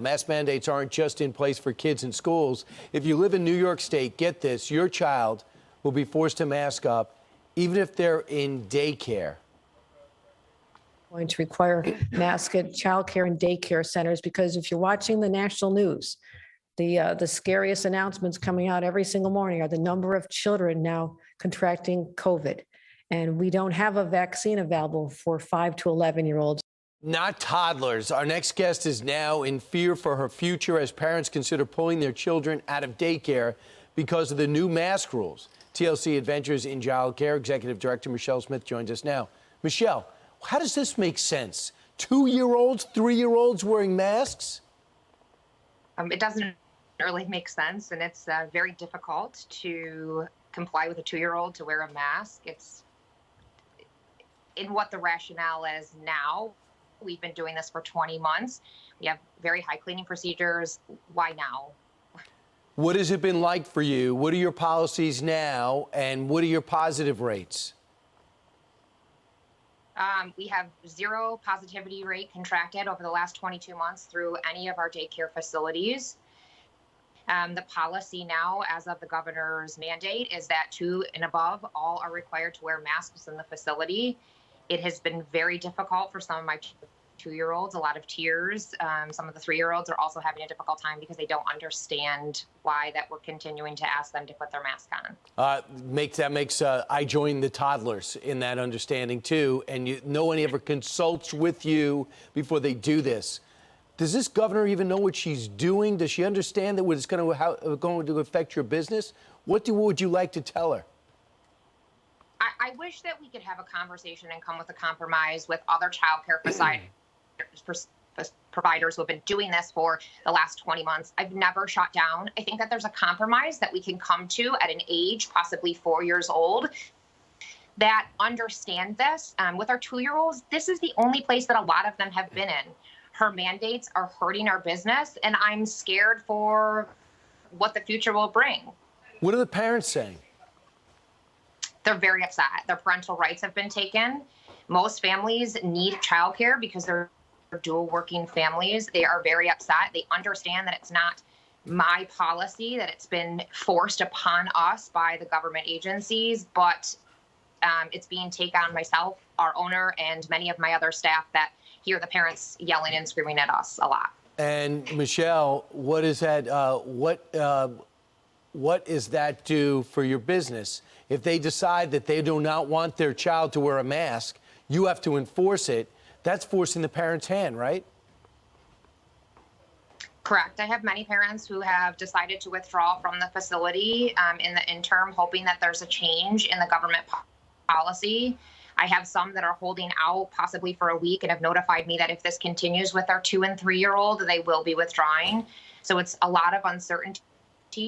Mask mandates aren't just in place for kids in schools. If you live in New York State, get this, your child will be forced to mask up even if they're in daycare. Going to require masks at childcare and daycare centers, because if you're watching the national news, the scariest announcements coming out every single morning are the number of children now contracting COVID. And we don't have a vaccine available for 5 to 11-year-olds. Not toddlers. Our next guest is now in fear for her future as parents consider pulling their children out of daycare because of the new mask rules. TLC Adventures in Childcare Executive Director Michelle Smith joins us now. Michelle, how does this make sense? 2-year-olds, 3-year-olds wearing masks? It doesn't really make sense, and it's very difficult to comply with a 2-year-old to wear a mask. It's in what the rationale is now. We've been doing this for 20 months. We have very high cleaning procedures. Why now? What has it been like for you? What are your policies now, and what are your positive rates? We have 0 positivity rate contracted over the last 22 months through any of our daycare facilities. The policy now, as of the governor's mandate, is that 2 and above all are required to wear masks in the facility. It has been very difficult for some of my 2-year-olds, a lot of tears. Some of the 3-year-olds are also having a difficult time because they don't understand why that we're continuing to ask them to put their mask on. I join the toddlers in that understanding too, and no one ever consults with you before they do this. Does this governor even know what she's doing? Does she understand that it's going to affect your business? What would you like to tell her? I wish that we could have a conversation and come with a compromise with other child care providers who have been doing this for the last 20 months. I've never shot down. I think that there's a compromise that we can come to at an age, possibly 4 years old, that understand this. With our 2-year-olds, this is the only place that a lot of them have been in. Her mandates are hurting our business, and I'm scared for what the future will bring. What are the parents saying? They're very upset. Their parental rights have been taken. Most families need childcare because they're dual working families. They are very upset. They understand that it's not my policy, that it's been forced upon us by the government agencies, but it's being taken on myself, our owner, and many of my other staff that hear the parents yelling and screaming at us a lot. And Michelle, what is that? What does that do for your business? If they decide that they do not want their child to wear a mask, you have to enforce it. That's forcing the parent's hand, right? Correct. I have many parents who have decided to withdraw from the facility in the interim, hoping that there's a change in the government policy. I have some that are holding out possibly for a week and have notified me that if this continues with our 2- and 3-year-old, they will be withdrawing. So it's a lot of uncertainty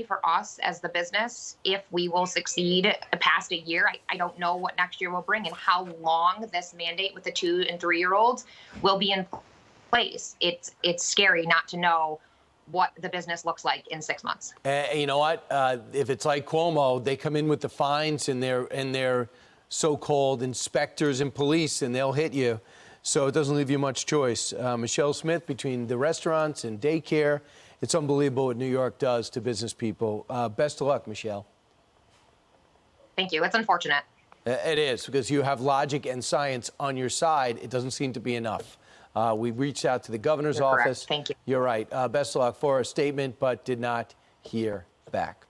for us as the business. If we will succeed past a year, I don't know what next year will bring and how long this mandate with the 2- and 3-year-olds will be in place. It's scary not to know what the business looks like in 6 months. You know what? If it's like Cuomo, they come in with the fines and their so-called inspectors and police, and they'll hit you. So it doesn't leave you much choice. Michelle Smith, between the restaurants and daycare, it's unbelievable what New York does to business people. Best of luck, Michelle. Thank you. It's unfortunate. It is, because you have logic and science on your side. It doesn't seem to be enough. We reached out to the governor's office. Correct. Thank you. You're right. Best of luck for a statement, but did not hear back.